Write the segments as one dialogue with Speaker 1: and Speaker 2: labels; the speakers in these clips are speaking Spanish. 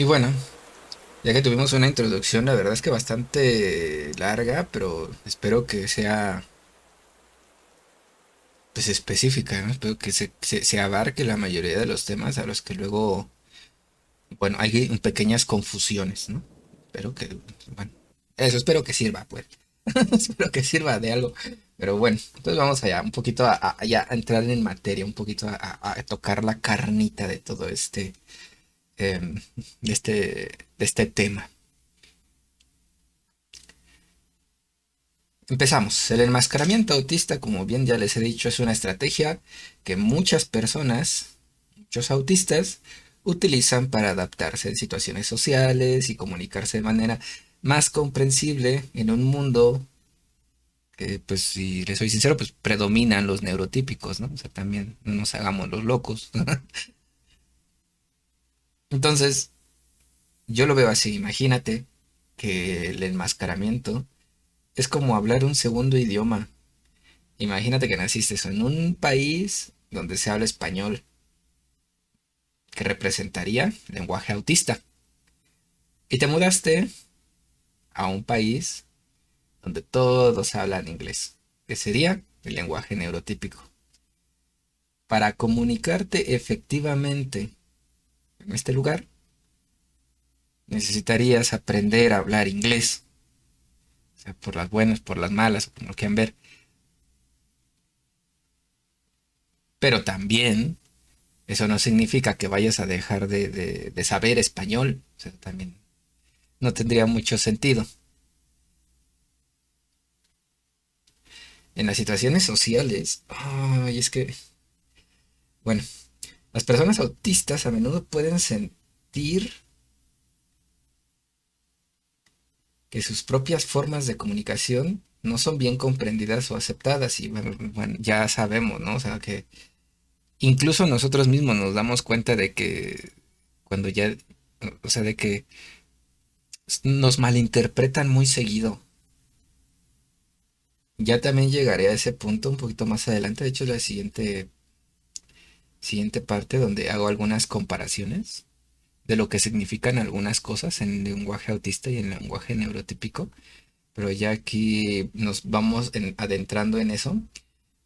Speaker 1: Y bueno, ya que tuvimos una introducción, la verdad es que bastante larga, pero espero que sea pues específica, ¿no? Espero que se abarque la mayoría de los temas a los que luego, bueno, hay pequeñas confusiones, ¿no? Espero que, bueno, eso espero que sirva, pues. Espero que sirva de algo. Pero bueno, entonces vamos allá, un poquito ya a entrar en materia, un poquito a tocar la carnita de todo em, de este tema. Empezamos. El enmascaramiento autista, como bien ya les he dicho, es una estrategia que muchas personas, muchos autistas, utilizan para adaptarse en situaciones sociales y comunicarse de manera más comprensible en un mundo que, pues, si les soy sincero, pues predominan los neurotípicos, ¿no? O sea, también no nos hagamos los locos. Entonces, yo lo veo así. Imagínate que el enmascaramiento es como hablar un segundo idioma. Imagínate que naciste en un país donde se habla español, que representaría lenguaje autista, y te mudaste a un país donde todos hablan inglés, que sería el lenguaje neurotípico. Para comunicarte efectivamente en este lugar, necesitarías aprender a hablar inglés, o sea, por las buenas, por las malas, como lo quieran ver, pero también eso no significa que vayas a dejar de saber español, o sea, también no tendría mucho sentido. En las situaciones sociales, ay, es que, bueno, las personas autistas a menudo pueden sentir que sus propias formas de comunicación no son bien comprendidas o aceptadas y bueno, ya sabemos, ¿no? O sea, que incluso nosotros mismos nos damos cuenta de que cuando ya, o sea, de que nos malinterpretan muy seguido. Ya también llegaré a ese punto un poquito más adelante, de hecho es la siguiente parte donde hago algunas comparaciones de lo que significan algunas cosas en lenguaje autista y en lenguaje neurotípico, pero ya aquí nos vamos adentrando en eso,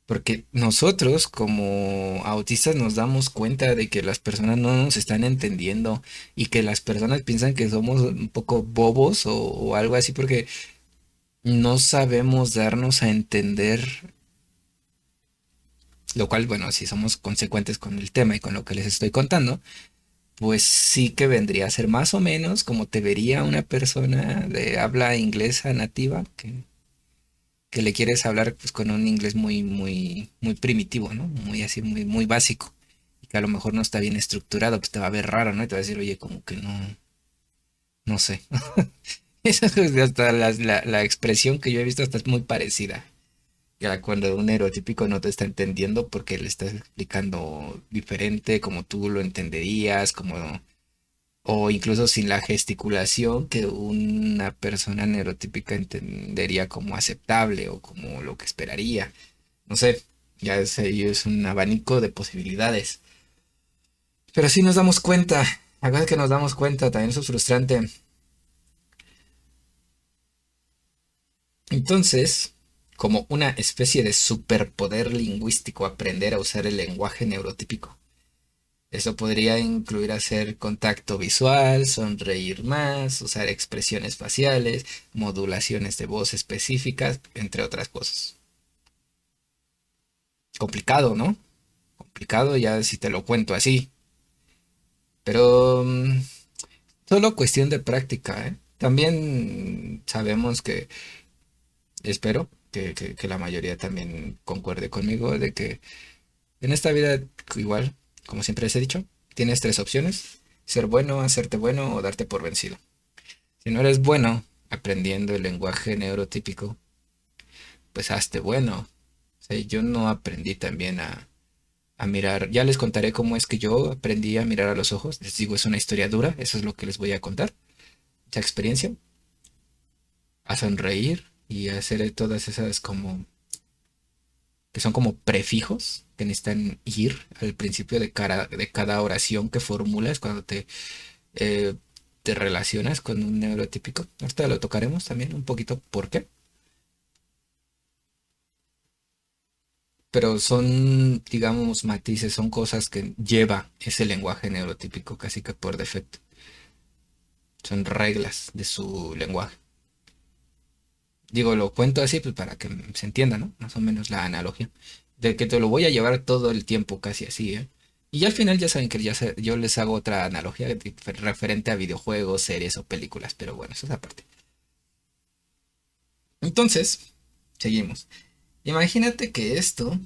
Speaker 1: porque nosotros como autistas nos damos cuenta de que las personas no nos están entendiendo y que las personas piensan que somos un poco bobos o algo así porque no sabemos darnos a entender, lo cual, bueno, si somos consecuentes con el tema y con lo que les estoy contando, pues sí que vendría a ser más o menos como te vería una persona de habla inglesa nativa que le quieres hablar pues con un inglés muy primitivo, ¿no? Muy así, muy básico. Y que a lo mejor no está bien estructurado, pues te va a ver raro, ¿no? Y te va a decir, oye, como que no sé. Esa es hasta la expresión que yo he visto hasta es muy parecida. Ya cuando un neurotípico no te está entendiendo porque le estás explicando diferente, como tú lo entenderías, como o incluso sin la gesticulación que una persona neurotípica entendería como aceptable o como lo que esperaría. No sé, ya es un abanico de posibilidades. Pero sí nos damos cuenta, a veces que nos damos cuenta, también eso es frustrante. Entonces, como una especie de superpoder lingüístico, aprender a usar el lenguaje neurotípico. Eso podría incluir hacer contacto visual, sonreír más, usar expresiones faciales, modulaciones de voz específicas, entre otras cosas. Complicado, ¿no? Complicado ya si te lo cuento así. Pero solo cuestión de práctica, ¿eh? También sabemos que, espero que la mayoría también concuerde conmigo de que en esta vida, igual, como siempre les he dicho, tienes tres opciones: ser bueno, hacerte bueno o darte por vencido. Si no eres bueno aprendiendo el lenguaje neurotípico, pues hazte bueno. O sea, yo no aprendí también a mirar. Ya les contaré cómo es que yo aprendí a mirar a los ojos. Les digo, es una historia dura, eso es lo que les voy a contar. Esa experiencia, a sonreír y a hacer todas esas como, que son como prefijos que necesitan ir al principio de cada oración que formulas cuando te te relacionas con un neurotípico. Ahorita lo tocaremos también un poquito por qué. Pero son, digamos, matices, son cosas que lleva ese lenguaje neurotípico casi que por defecto. Son reglas de su lenguaje. Digo, lo cuento así pues para que se entienda, ¿no? Más o menos la analogía. De que te lo voy a llevar todo el tiempo casi así, ¿eh? Y ya al final ya saben que yo les hago otra analogía referente a videojuegos, series o películas, pero bueno, eso es aparte. Entonces, seguimos. Imagínate que esto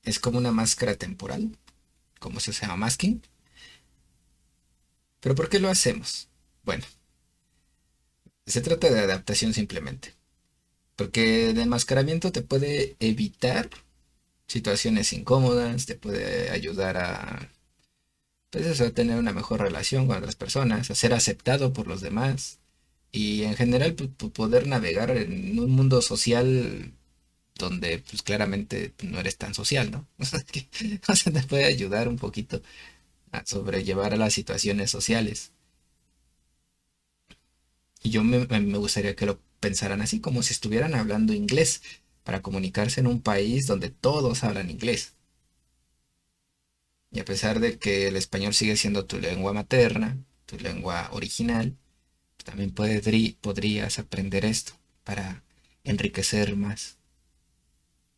Speaker 1: es como una máscara temporal, como se llama masking. ¿Pero por qué lo hacemos? Bueno, se trata de adaptación simplemente. Porque el enmascaramiento te puede evitar situaciones incómodas, te puede ayudar a, pues eso, a tener una mejor relación con otras personas, a ser aceptado por los demás y en general poder navegar en un mundo social donde pues claramente no eres tan social, ¿no? O sea, te puede ayudar un poquito a sobrellevar las situaciones sociales. Y me gustaría que lo pensaran así, como si estuvieran hablando inglés, para comunicarse en un país donde todos hablan inglés. Y a pesar de que el español sigue siendo tu lengua materna, tu lengua original, también podrías aprender esto para enriquecer más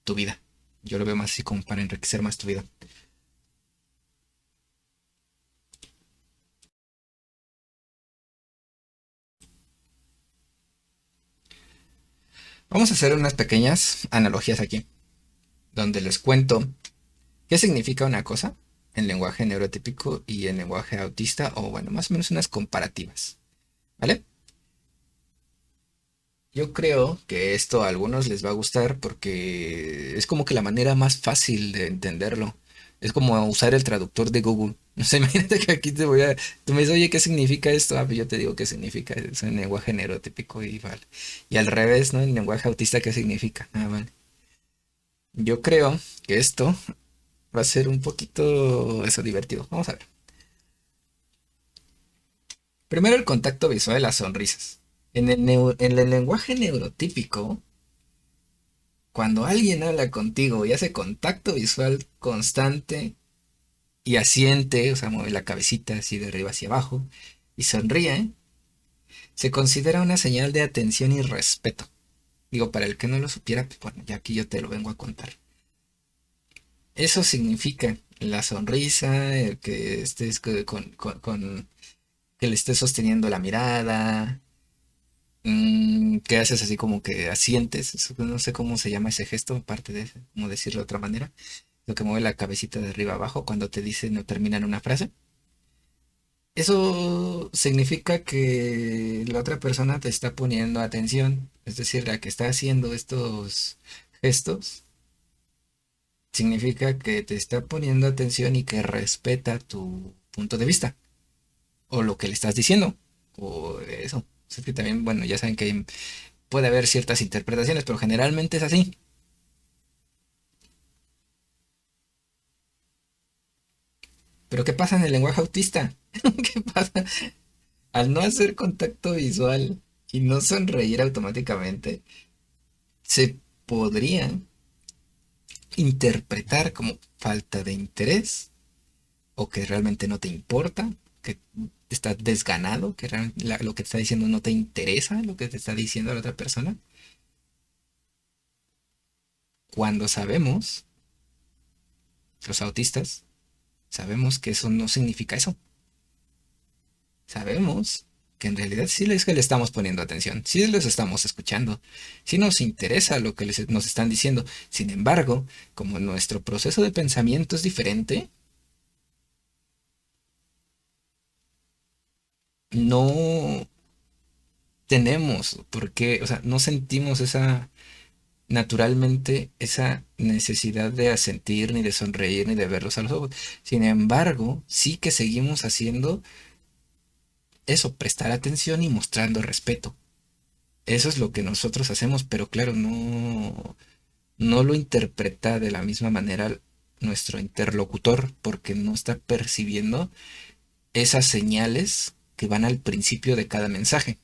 Speaker 1: tu vida. Yo lo veo más así como para enriquecer más tu vida. Vamos a hacer unas pequeñas analogías aquí, donde les cuento qué significa una cosa en lenguaje neurotípico y en lenguaje autista, o bueno, más o menos unas comparativas. ¿Vale? Yo creo que esto a algunos les va a gustar porque es como que la manera más fácil de entenderlo. Es como usar el traductor de Google. No sé, imagínate que aquí tú me dices, oye, ¿qué significa esto? Ah, pues yo te digo qué significa. Es un lenguaje neurotípico y vale. Y al revés, ¿no? En lenguaje autista, ¿qué significa? Ah, vale. Yo creo que esto va a ser un poquito eso divertido. Vamos a ver. Primero el contacto visual, las sonrisas. En el lenguaje neurotípico, cuando alguien habla contigo y hace contacto visual constante y asiente, o sea, mueve la cabecita así de arriba hacia abajo y sonríe, se considera una señal de atención y respeto. Digo, para el que no lo supiera, pues bueno, ya aquí yo te lo vengo a contar. Eso significa la sonrisa, el que estés que le estés sosteniendo la mirada, que haces así como que asientes, no sé cómo se llama ese gesto, aparte de, cómo decirlo de otra manera, lo que mueve la cabecita de arriba abajo cuando te dicen o terminan una frase. Eso significa que la otra persona te está poniendo atención, es decir, la que está haciendo estos gestos, significa que te está poniendo atención y que respeta tu punto de vista, o lo que le estás diciendo, o eso. Es que también, bueno, ya saben que puede haber ciertas interpretaciones, pero generalmente es así. Pero ¿qué pasa en el lenguaje autista? ¿Qué pasa? Al no hacer contacto visual y no sonreír automáticamente, se podría interpretar como falta de interés o que realmente no te importa, que estás desganado, que lo que te está diciendo no te interesa, lo que te está diciendo la otra persona, cuando sabemos, los autistas, sabemos que eso no significa eso. Sabemos que en realidad sí es que le estamos poniendo atención, sí les estamos escuchando, sí nos interesa lo que nos están diciendo. Sin embargo, como nuestro proceso de pensamiento es diferente, no tenemos por qué, o sea, no sentimos esa naturalmente esa necesidad de asentir, ni de sonreír, ni de verlos a los ojos. Sin embargo, sí que seguimos haciendo eso, prestar atención y mostrando respeto. Eso es lo que nosotros hacemos, pero claro, no lo interpreta de la misma manera nuestro interlocutor porque no está percibiendo esas señales que van al principio de cada mensaje.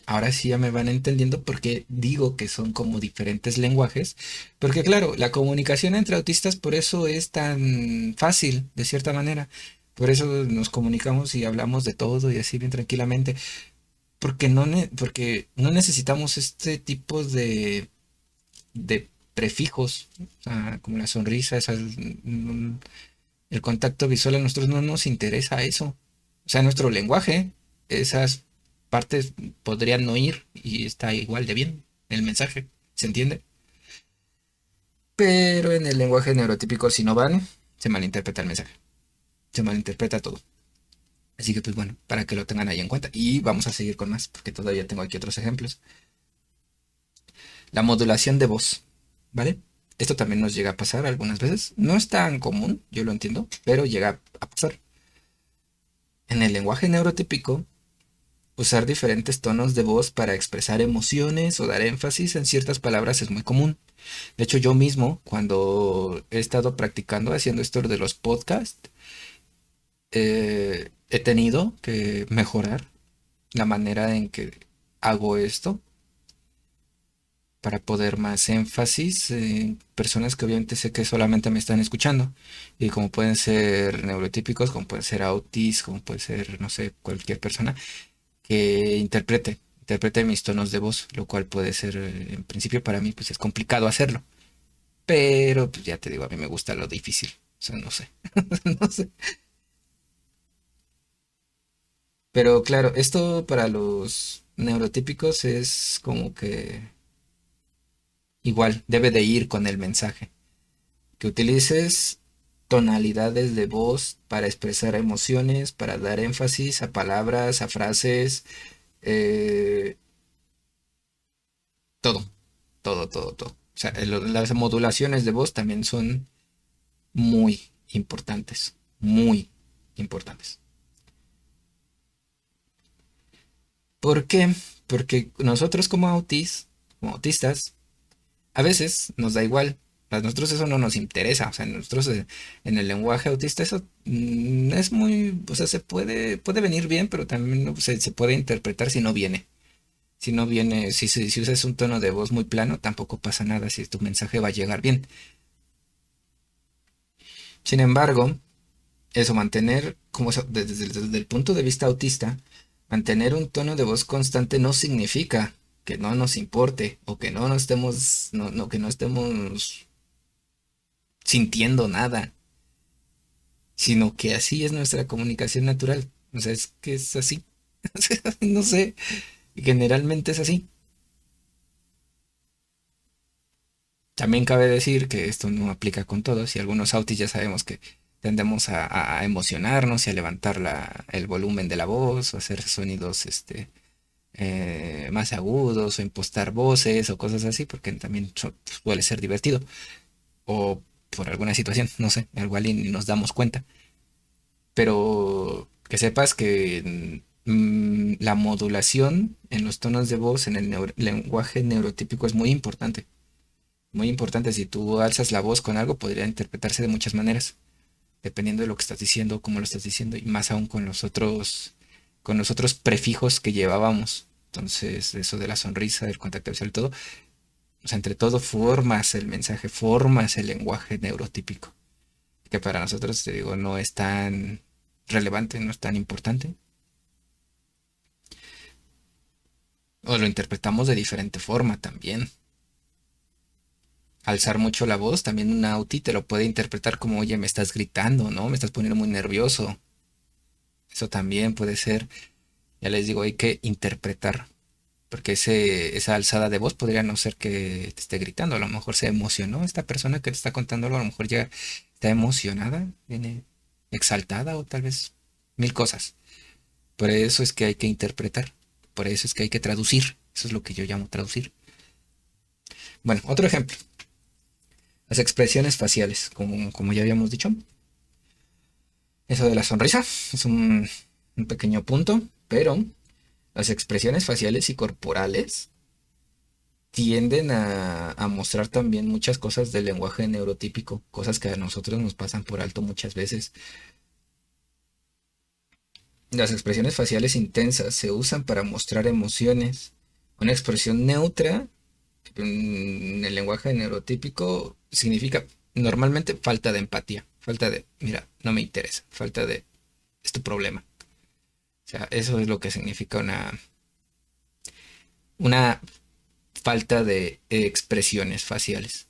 Speaker 1: Ahora sí ya me van entendiendo por qué digo que son como diferentes lenguajes, porque claro, la comunicación entre autistas por eso es tan fácil, de cierta manera. Por eso nos comunicamos y hablamos de todo y así bien tranquilamente, porque no necesitamos este tipo de prefijos, o sea, como la sonrisa, el contacto visual. A nosotros no nos interesa eso. O sea, nuestro lenguaje, esas partes podrían no ir y está igual de bien el mensaje, ¿se entiende? Pero en el lenguaje neurotípico, si no van, se malinterpreta el mensaje, se malinterpreta todo. Así que pues bueno, para que lo tengan ahí en cuenta. Y vamos a seguir con más, porque todavía tengo aquí otros ejemplos. La modulación de voz, ¿vale? Esto también nos llega a pasar algunas veces. No es tan común, yo lo entiendo, pero llega a pasar. En el lenguaje neurotípico, usar diferentes tonos de voz para expresar emociones o dar énfasis en ciertas palabras es muy común. De hecho, yo mismo, cuando he estado practicando haciendo esto de los podcasts, he tenido que mejorar la manera en que hago esto para poder más énfasis en personas que obviamente sé que solamente me están escuchando. Y como pueden ser neurotípicos, como pueden ser autis, como puede ser, no sé, cualquier persona que interprete mis tonos de voz, lo cual puede ser, en principio para mí, pues es complicado hacerlo. Pero, pues ya te digo, a mí me gusta lo difícil. O sea, no sé, no sé. Pero claro, esto para los neurotípicos es como que igual, debe de ir con el mensaje. Que utilices tonalidades de voz para expresar emociones, para dar énfasis a palabras, a frases, eh, todo, todo. O sea, las modulaciones de voz también son muy importantes, muy importantes. ¿Por qué? Porque nosotros como autistas, a veces nos da igual. A nosotros eso no nos interesa. O sea, nosotros en el lenguaje autista eso es muy, o sea, puede venir bien, pero también no, se puede interpretar si no viene. Si no viene, si usas un tono de voz muy plano, tampoco pasa nada si tu mensaje va a llegar bien. Sin embargo, eso, mantener, desde el punto de vista autista, mantener un tono de voz constante no significa que no nos importe o que no nos estemos, que no estemos sintiendo nada, sino que así es nuestra comunicación natural. O sea, es que es así. No sé, generalmente es así. También cabe decir que esto no aplica con todos y algunos autis ya sabemos que tendemos a emocionarnos y a levantar el volumen de la voz o hacer sonidos más agudos o impostar voces o cosas así porque también suele ser divertido o por alguna situación, no sé, igual y ni nos damos cuenta. Pero que sepas que la modulación en los tonos de voz en el lenguaje neurotípico es muy importante. Muy importante, si tú alzas la voz con algo, podría interpretarse de muchas maneras, dependiendo de lo que estás diciendo, cómo lo estás diciendo, y más aún con los otros prefijos que llevábamos. Entonces, eso de la sonrisa, del contacto visual, todo, o sea, entre todo formas el mensaje, formas el lenguaje neurotípico, que para nosotros, te digo, no es tan relevante, no es tan importante, o lo interpretamos de diferente forma también. Alzar mucho la voz, también un auti te lo puede interpretar como, oye, me estás gritando, ¿no? Me estás poniendo muy nervioso. Eso también puede ser, ya les digo, hay que interpretar, porque esa alzada de voz podría no ser que te esté gritando, a lo mejor se emocionó esta persona que te está contándolo, a lo mejor ya está emocionada, viene exaltada o tal vez mil cosas. Por eso es que hay que interpretar, por eso es que hay que traducir, eso es lo que yo llamo traducir. Bueno, otro ejemplo, las expresiones faciales, como ya habíamos dicho. Eso de la sonrisa es un pequeño punto, pero las expresiones faciales y corporales tienden a mostrar también muchas cosas del lenguaje neurotípico, cosas que a nosotros nos pasan por alto muchas veces. Las expresiones faciales intensas se usan para mostrar emociones. Una expresión neutra en el lenguaje neurotípico significa normalmente falta de empatía, falta de, mira, no me interesa, falta de, es tu problema. O sea, eso es lo que significa una falta de expresiones faciales.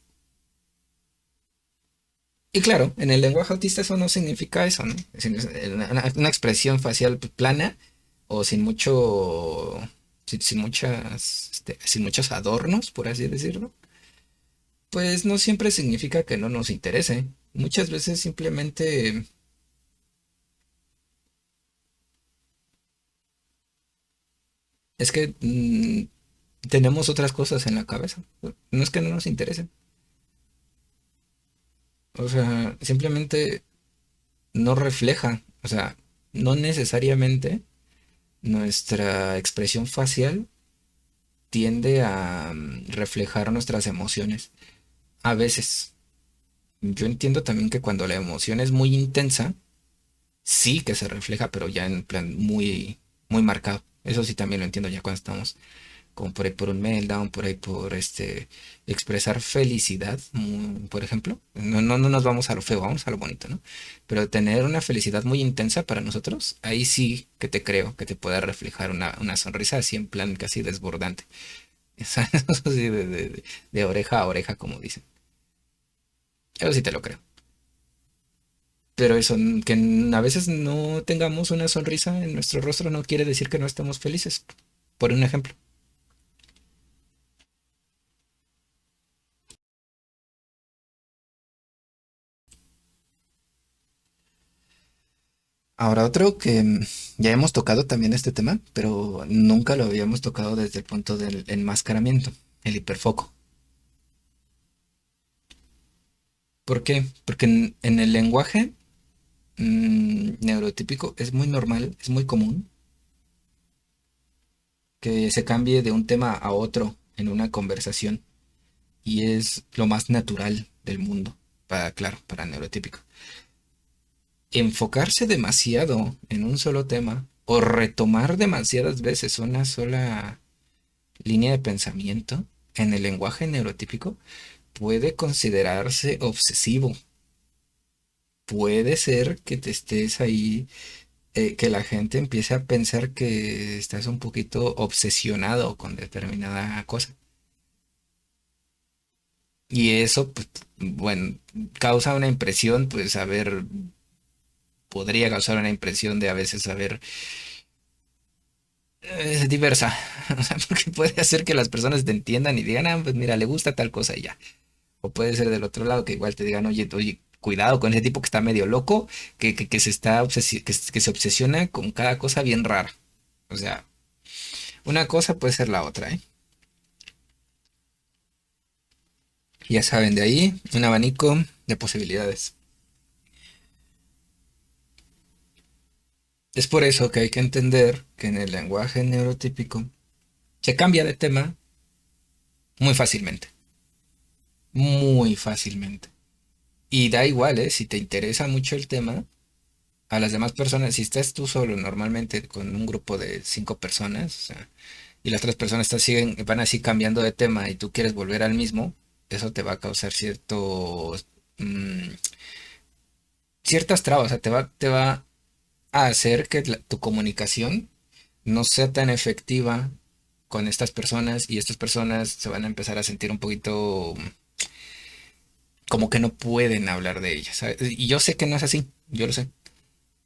Speaker 1: Y claro, en el lenguaje autista eso no significa eso, ¿no? Una expresión facial plana o sin mucho, sin muchas, sin muchos adornos, por así decirlo, pues no siempre significa que no nos interese. Muchas veces simplemente es que tenemos otras cosas en la cabeza. No es que no nos interesen. O sea, simplemente no refleja. O sea, no necesariamente nuestra expresión facial tiende a reflejar nuestras emociones. A veces, yo entiendo también que cuando la emoción es muy intensa, sí que se refleja, pero ya en plan muy, muy marcado. Eso sí también lo entiendo ya cuando estamos como por ahí por un meltdown, por ahí por expresar felicidad, por ejemplo. No nos vamos a lo feo, vamos a lo bonito, ¿no? Pero tener una felicidad muy intensa para nosotros, ahí sí que te creo que te pueda reflejar una sonrisa así en plan casi desbordante. Eso sí, de oreja a oreja, como dicen. Eso sí te lo creo. Pero eso, que a veces no tengamos una sonrisa en nuestro rostro no quiere decir que no estemos felices. Por un ejemplo. Ahora otro que ya hemos tocado también este tema, pero nunca lo habíamos tocado desde el punto del enmascaramiento, el hiperfoco. ¿Por qué? Porque en el lenguaje neurotípico es muy normal, es muy común que se cambie de un tema a otro en una conversación y es lo más natural del mundo, para, claro, para el neurotípico. Enfocarse demasiado en un solo tema o retomar demasiadas veces una sola línea de pensamiento en el lenguaje neurotípico puede considerarse obsesivo. Puede ser que te estés ahí, que la gente empiece a pensar que estás un poquito obsesionado con determinada cosa. Y eso, pues, bueno, causa una impresión, pues, a ver, podría causar una impresión de a veces, a ver, diversa. O sea, porque puede hacer que las personas te entiendan y digan, ah, pues mira, le gusta tal cosa y ya. O puede ser del otro lado que igual te digan, oye, cuidado con ese tipo que está medio loco, que se está que se obsesiona con cada cosa bien rara. O sea, una cosa puede ser la otra, ¿eh? Ya saben, de ahí un abanico de posibilidades. Es por eso que hay que entender que en el lenguaje neurotípico se cambia de tema muy fácilmente. Muy fácilmente. Y da igual, ¿eh? Si te interesa mucho el tema, a las demás personas, si estás tú solo normalmente con un grupo de 5 personas, o sea, y las 3 personas siguen, van así cambiando de tema y tú quieres volver al mismo, eso te va a causar ciertas trabas, o sea, te va a hacer que tu comunicación no sea tan efectiva con estas personas y estas personas se van a empezar a sentir un poquito como que no pueden hablar de ellas, ¿sabes? Y yo sé que no es así, yo lo sé,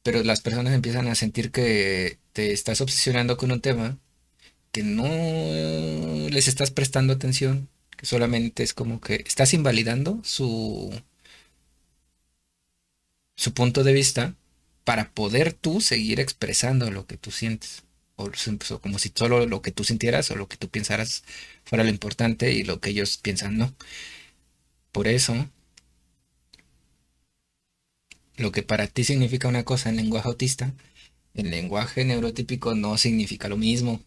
Speaker 1: pero las personas empiezan a sentir que te estás obsesionando con un tema que no les estás prestando atención, que solamente es como que estás invalidando su punto de vista para poder tú seguir expresando lo que tú sientes. O como si solo lo que tú sintieras o lo que tú pensaras fuera lo importante y lo que ellos piensan no. Por eso, lo que para ti significa una cosa en lenguaje autista, en lenguaje neurotípico no significa lo mismo.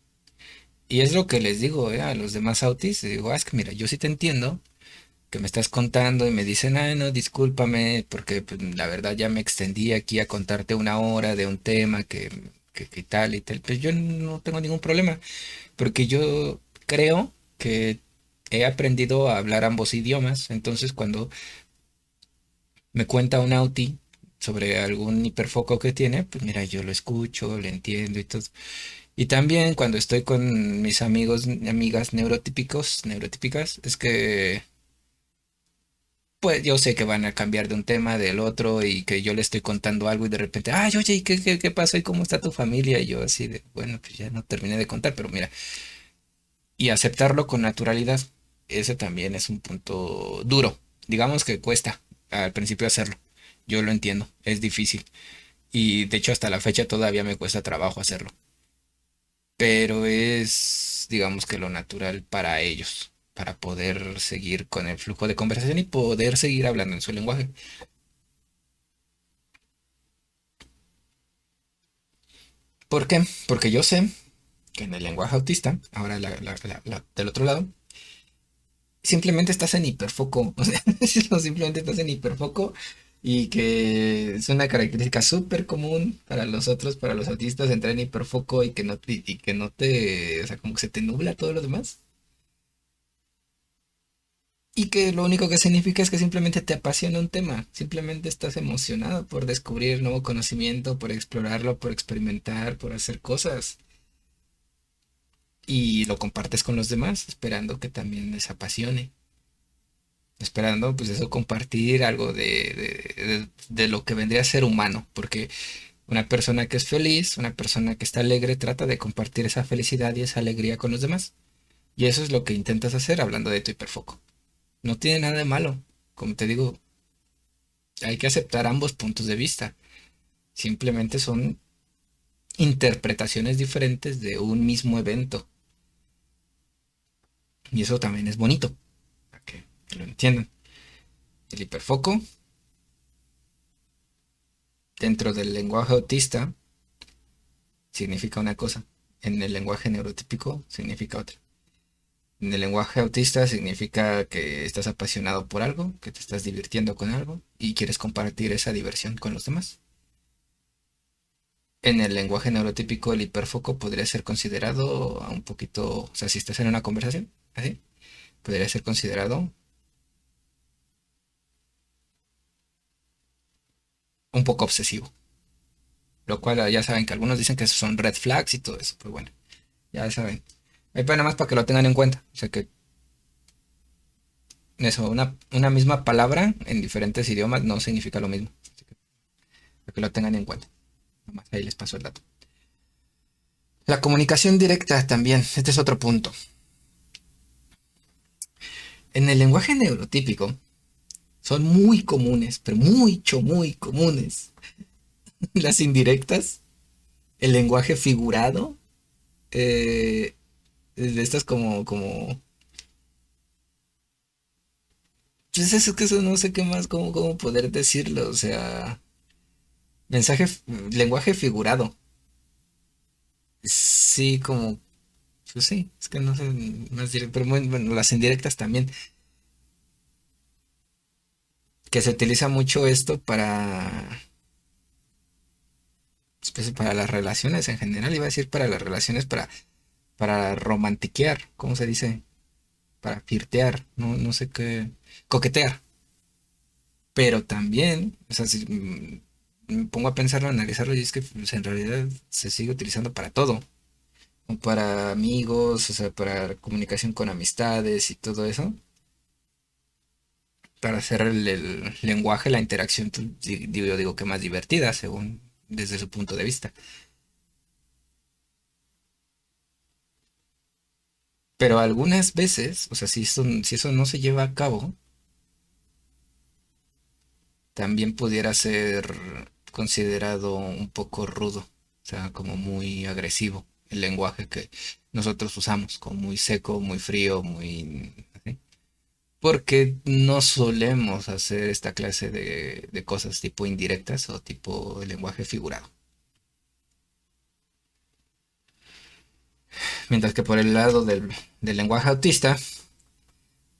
Speaker 1: Y es lo que les digo, a los demás autis, digo, es que mira, yo sí te entiendo que me estás contando y me dicen, ay, no, discúlpame, porque pues, la verdad ya me extendí aquí a contarte una hora de un tema que tal y tal. Pues yo no tengo ningún problema, porque yo creo que he aprendido a hablar ambos idiomas. Entonces, cuando me cuenta un auti sobre algún hiperfoco que tiene, pues mira, yo lo escucho, le entiendo y todo. Y también cuando estoy con mis amigos y amigas neurotípicas, es que pues yo sé que van a cambiar de un tema del otro y que yo le estoy contando algo y de repente, ay, oye, ¿y qué pasó? ¿Y cómo está tu familia? Y yo así de, bueno, pues ya no terminé de contar, pero mira, y aceptarlo con naturalidad, ese también es un punto duro. Digamos que cuesta al principio hacerlo. Yo lo entiendo, es difícil. Y de hecho hasta la fecha todavía me cuesta trabajo hacerlo. Pero es, digamos que lo natural para ellos, para poder seguir con el flujo de conversación y poder seguir hablando en su lenguaje. ¿Por qué? Porque yo sé que en el lenguaje autista, ahora del otro lado, simplemente estás en hiperfoco. O sea, simplemente estás en hiperfoco y que es una característica súper común para los otros, para los autistas, entrar en hiperfoco y que no te, o sea, como que se te nubla todo lo demás. Y que lo único que significa es que simplemente te apasiona un tema, simplemente estás emocionado por descubrir nuevo conocimiento, por explorarlo, por experimentar, por hacer cosas. Y lo compartes con los demás, esperando que también les apasione, esperando pues eso, compartir algo de lo que vendría a ser humano, porque una persona que es feliz, una persona que está alegre, trata de compartir esa felicidad y esa alegría con los demás. Y eso es lo que intentas hacer hablando de tu hiperfoco. No tiene nada de malo, como te digo, hay que aceptar ambos puntos de vista, simplemente son interpretaciones diferentes de un mismo evento, y eso también es bonito, para que lo entiendan. El hiperfoco dentro del lenguaje autista significa una cosa, en el lenguaje neurotípico significa otra. En el lenguaje autista significa que estás apasionado por algo, que te estás divirtiendo con algo y quieres compartir esa diversión con los demás. En el lenguaje neurotípico, el hiperfoco podría ser considerado un poquito, o sea, si estás en una conversación, así, podría ser considerado un poco obsesivo. Lo cual ya saben que algunos dicen que son red flags y todo eso, pues bueno, ya saben. Hay nada más para que lo tengan en cuenta. O sea que eso, una misma palabra en diferentes idiomas no significa lo mismo. Así que para que lo tengan en cuenta. Nada más ahí les paso el dato. La comunicación directa también, este es otro punto. En el lenguaje neurotípico son muy comunes, pero muy comunes. Las indirectas, el lenguaje figurado, eh, de estas pues es que eso no sé qué más, cómo poder decirlo, o sea, mensaje, lenguaje figurado. Sí, como, pues sí, es que no sé más directo, pero bueno, las indirectas también, que se utiliza mucho esto pues, para las relaciones en general, iba a decir para las relaciones, para romantiquear, ¿cómo se dice? Para flirtear, no sé qué, coquetear, pero también, o sea, si me pongo a pensarlo, a analizarlo, y es que pues, en realidad se sigue utilizando para todo, o para amigos, o sea, para comunicación con amistades y todo eso, para hacer el lenguaje, la interacción, yo digo que más divertida, según desde su punto de vista. Pero algunas veces, o sea, si eso no se lleva a cabo, también pudiera ser considerado un poco rudo, o sea, como muy agresivo el lenguaje que nosotros usamos, como muy seco, muy frío, muy... ¿sí? Porque no solemos hacer esta clase de cosas tipo indirectas o tipo lenguaje figurado. Mientras que por el lado del lenguaje autista,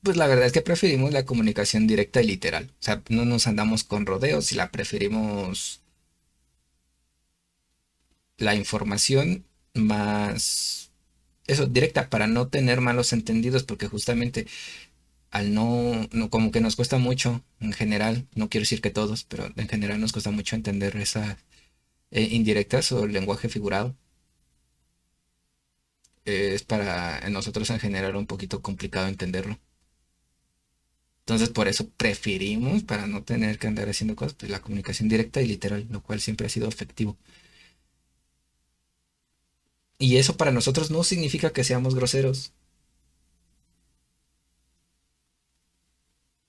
Speaker 1: pues la verdad es que preferimos la comunicación directa y literal. O sea, no nos andamos con rodeos y la preferimos la información más, eso, directa para no tener malos entendidos, porque justamente al como que nos cuesta mucho en general, no quiero decir que todos, pero en general nos cuesta mucho entender esas indirectas o el lenguaje figurado. Es para nosotros en general un poquito complicado entenderlo. Entonces por eso preferimos, para no tener que andar haciendo cosas, pues la comunicación directa y literal, lo cual siempre ha sido efectivo. Y eso para nosotros no significa que seamos groseros.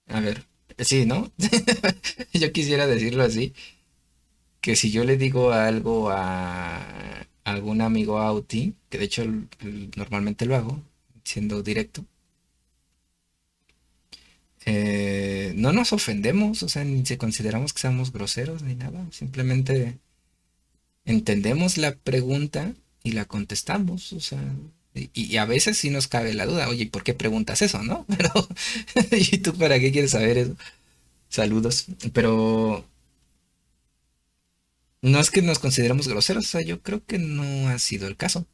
Speaker 1: A ver, sí, ¿no? Yo quisiera decirlo así, que si yo le digo algo a algún amigo Auti, que de hecho normalmente lo hago, siendo directo, no nos ofendemos, o sea, ni se consideramos que seamos groseros ni nada, simplemente entendemos la pregunta y la contestamos, o sea, y a veces sí nos cabe la duda, oye, ¿por qué preguntas eso, no? Pero, ¿y tú para qué quieres saber eso? Saludos, pero no es que nos consideremos groseros, o sea, yo creo que no ha sido el caso.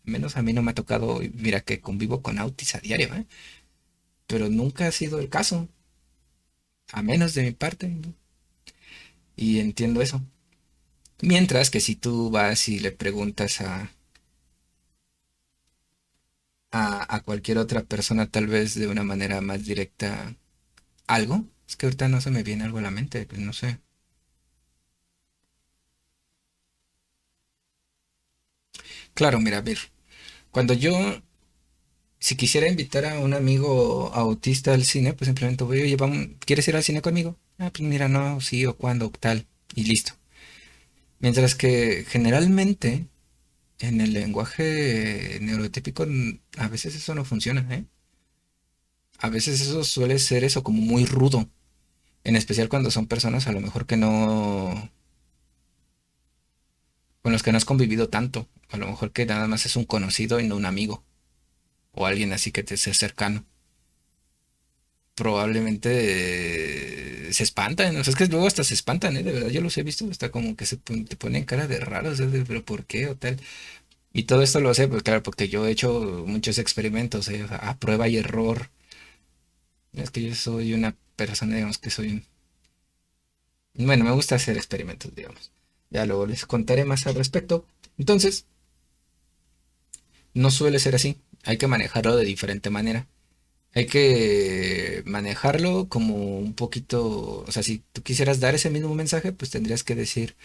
Speaker 1: Menos a mí no me ha tocado, y mira que convivo con autis a diario, ¿eh? Pero nunca ha sido el caso, a menos de mi parte, ¿no? Y entiendo eso. Mientras que si tú vas y le preguntas a cualquier otra persona, tal vez de una manera más directa, algo, es que ahorita no se me viene algo a la mente, pues no sé. Claro, mira, a ver, cuando yo, si quisiera invitar a un amigo autista al cine, pues simplemente voy, oye, vamos, ¿quieres ir al cine conmigo? Ah, pues mira, no, sí, o cuándo, tal, y listo. Mientras que generalmente en el lenguaje neurotípico a veces eso no funciona, ¿eh? A veces eso suele ser eso como muy rudo, en especial cuando son personas a lo mejor que no, con los que no has convivido tanto, a lo mejor que nada más es un conocido y no un amigo, o alguien así que te sea cercano. Probablemente se espantan, o sea, es que luego hasta se espantan, ¿eh? De verdad, yo los he visto, hasta como que te ponen cara de raro, o sea, pero ¿por qué? O tal. Y todo esto lo sé, pues claro, porque yo he hecho muchos experimentos, o sea, a prueba y error. Es que yo soy una persona, digamos que soy bueno, me gusta hacer experimentos, digamos. Ya luego les contaré más al respecto. Entonces, no suele ser así. Hay que manejarlo de diferente manera. Hay que manejarlo como un poquito, o sea, si tú quisieras dar ese mismo mensaje, pues tendrías que decir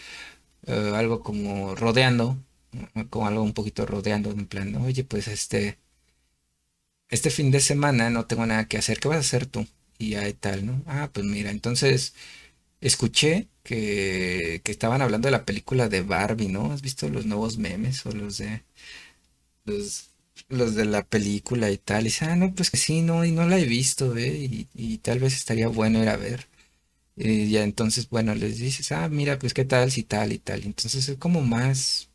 Speaker 1: algo como rodeando, ¿no? Como algo un poquito rodeando, en plan, ¿no? Oye, pues este fin de semana no tengo nada que hacer, ¿qué vas a hacer tú? Y ya y tal, ¿no? Ah, pues mira, entonces escuché que estaban hablando de la película de Barbie, ¿no? ¿Has visto los nuevos memes o los, los de la película y tal? Y dice, ah, no, pues que sí, no, y no la he visto, ¿eh? Y tal vez estaría bueno ir a ver. Y ya entonces, bueno, les dices, ah, mira, pues qué tal si tal y tal. Entonces es como más,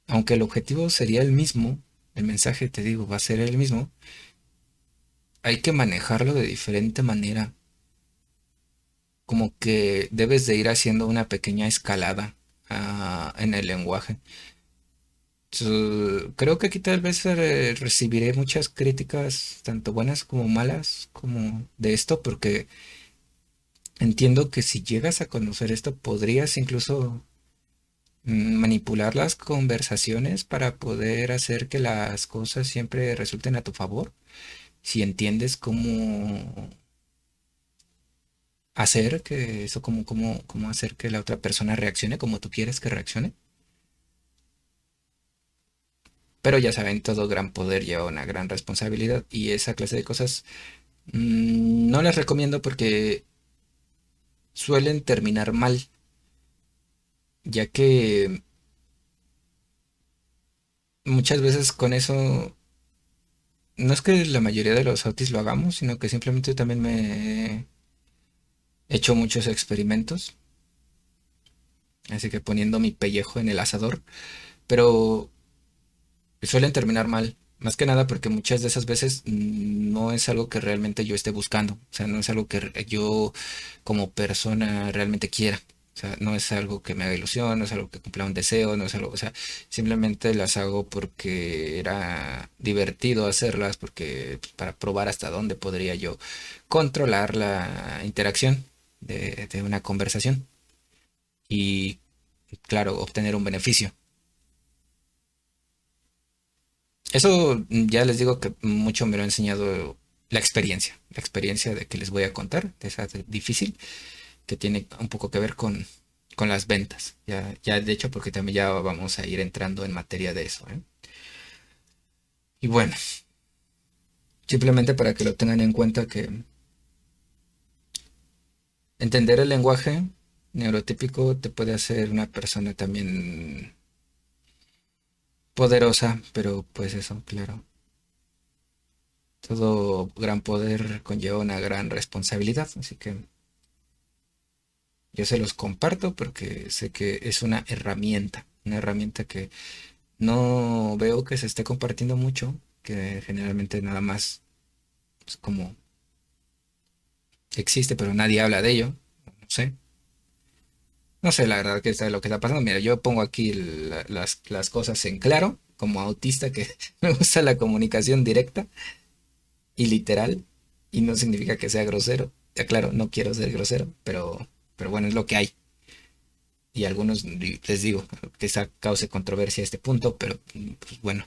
Speaker 1: aunque el objetivo sería el mismo, el mensaje, te digo, va a ser el mismo, hay que manejarlo de diferente manera. Como que debes de ir haciendo una pequeña escalada en el lenguaje. Creo que aquí tal vez recibiré muchas críticas, tanto buenas como malas, como de esto, porque entiendo que si llegas a conocer esto, podrías incluso manipular las conversaciones para poder hacer que las cosas siempre resulten a tu favor. Si entiendes cómo hacer que eso, cómo hacer que la otra persona reaccione como tú quieres que reaccione. Pero ya saben, todo gran poder lleva una gran responsabilidad y esa clase de cosas no las recomiendo porque suelen terminar mal, ya que muchas veces con eso, no es que la mayoría de los autis lo hagamos, sino que simplemente también me he hecho muchos experimentos, así que poniendo mi pellejo en el asador, pero suelen terminar mal. Más que nada porque muchas de esas veces no es algo que realmente yo esté buscando. O sea, no es algo que yo como persona realmente quiera. O sea, no es algo que me haga ilusión, no es algo que cumpla un deseo, no es algo, o sea, simplemente las hago porque era divertido hacerlas, porque pues, para probar hasta dónde podría yo controlar la interacción de una conversación y, claro, obtener un beneficio. Eso ya les digo que mucho me lo ha enseñado la experiencia de que les voy a contar, de esa difícil, que tiene un poco que ver con las ventas. Ya de hecho, porque también ya vamos a ir entrando en materia de eso, ¿eh? Y bueno, simplemente para que lo tengan en cuenta que entender el lenguaje neurotípico te puede hacer una persona también poderosa, pero pues eso, claro. Todo gran poder conlleva una gran responsabilidad, así que yo se los comparto porque sé que es una herramienta que no veo que se esté compartiendo mucho, que generalmente nada más es como existe, pero nadie habla de ello. No sé, no sé la verdad que está lo que está pasando. Mira, yo pongo aquí las cosas en claro, como autista que me gusta la comunicación directa y literal, y no significa que sea grosero. Ya claro, no quiero ser grosero, pero bueno, es lo que hay. Y a algunos les digo, quizá cause controversia este punto, pero pues bueno,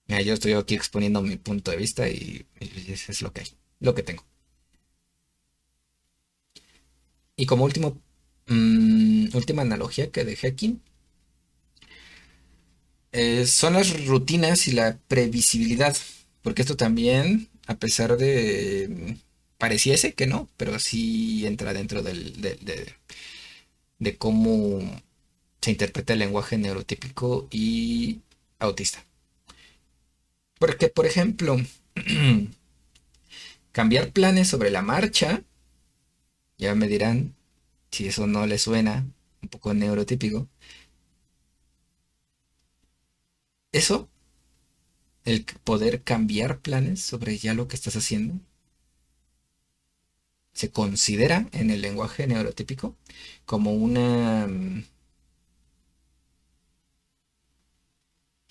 Speaker 1: mira, yo estoy aquí exponiendo mi punto de vista y eso es lo que hay, lo que tengo. Y como última analogía que dejé aquí, son las rutinas y la previsibilidad, porque esto también, a pesar de pareciese que no, pero sí entra dentro de cómo se interpreta el lenguaje neurotípico y autista. Porque, por ejemplo, cambiar planes sobre la marcha, ya me dirán si eso no les suena un poco neurotípico. Eso, el poder cambiar planes sobre ya lo que estás haciendo, se considera en el lenguaje neurotípico como una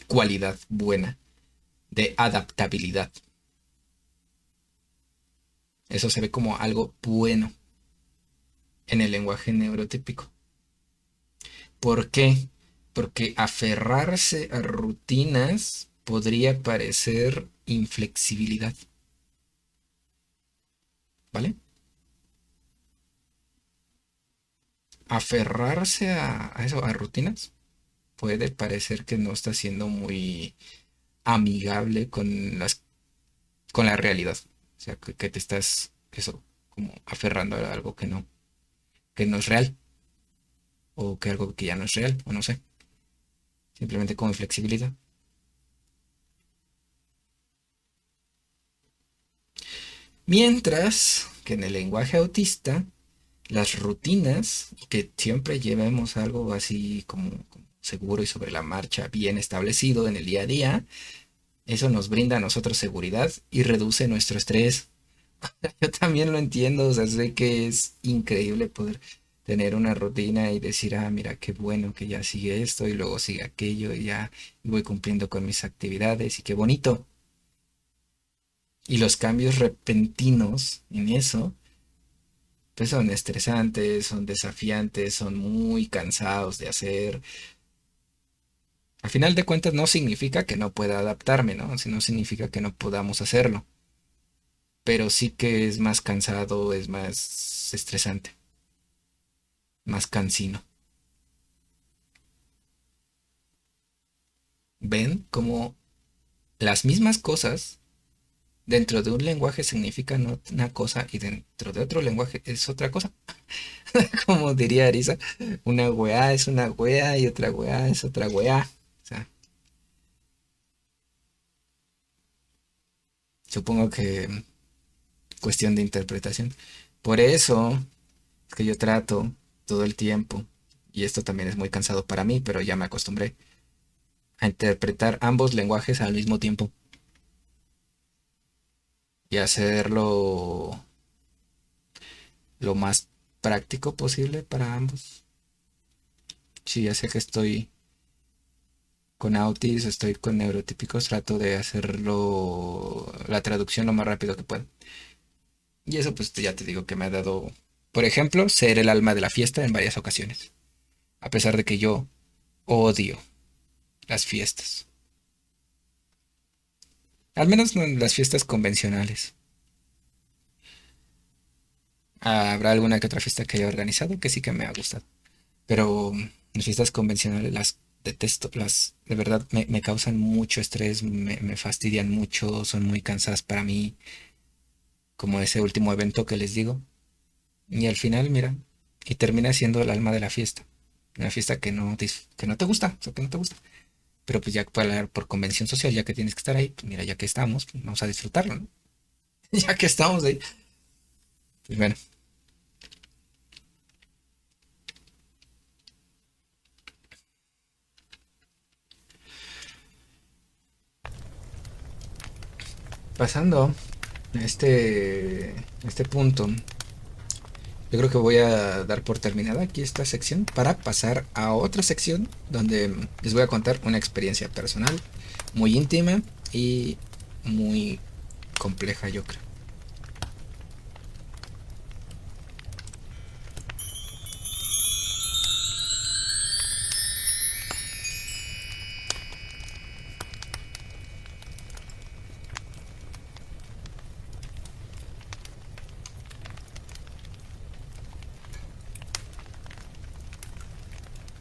Speaker 1: cualidad buena de adaptabilidad. Eso se ve como algo bueno en el lenguaje neurotípico. ¿Por qué? Porque aferrarse a rutinas podría parecer inflexibilidad, ¿vale? Aferrarse a eso, a rutinas, puede parecer que no está siendo muy amigable con la realidad. O sea, que te estás, eso, como aferrando a algo que no es real, o que algo que ya no es real, o no sé, simplemente como inflexibilidad. Mientras que en el lenguaje autista, las rutinas, que siempre llevemos algo así como seguro y sobre la marcha, bien establecido en el día a día, eso nos brinda a nosotros seguridad y reduce nuestro estrés. Yo también lo entiendo, o sea, sé que es increíble poder tener una rutina y decir, ah, mira, qué bueno que ya sigue esto y luego sigue aquello y ya voy cumpliendo con mis actividades y qué bonito. Y los cambios repentinos en eso, pues son estresantes, son desafiantes, son muy cansados de hacer. Al final de cuentas no significa que no pueda adaptarme, ¿no? Si no significa que no podamos hacerlo, pero sí que es más cansado, es más estresante, más cansino. Ven como las mismas cosas dentro de un lenguaje significan una cosa y dentro de otro lenguaje es otra cosa. Como diría Arisa, una weá es una weá y otra weá es otra weá. O sea, supongo que cuestión de interpretación. Por eso es que yo trato todo el tiempo, y esto también es muy cansado para mí, pero ya me acostumbré a interpretar ambos lenguajes al mismo tiempo y hacerlo lo más práctico posible para ambos. Si ya sé que estoy con Autis, estoy con neurotípicos, trato de hacerlo la traducción lo más rápido que puedo. Y eso pues ya te digo que me ha dado, por ejemplo, ser el alma de la fiesta en varias ocasiones, a pesar de que yo odio las fiestas. Al menos no en las fiestas convencionales. Habrá alguna que otra fiesta que haya organizado que sí que me ha gustado. Pero las fiestas convencionales las detesto. Las de verdad me causan mucho estrés, me fastidian mucho, son muy cansadas para mí, como ese último evento que les digo. Y al final, mira, y termina siendo el alma de la fiesta. Una fiesta que no te gusta, o sea, que no te gusta. Pero pues ya por convención social, ya que tienes que estar ahí, pues mira, ya que estamos, pues vamos a disfrutarlo, ¿no? Ya que estamos ahí. Pues bueno, pasando a este punto, yo creo que voy a dar por terminada aquí esta sección para pasar a otra sección donde les voy a contar una experiencia personal muy íntima y muy compleja, yo creo.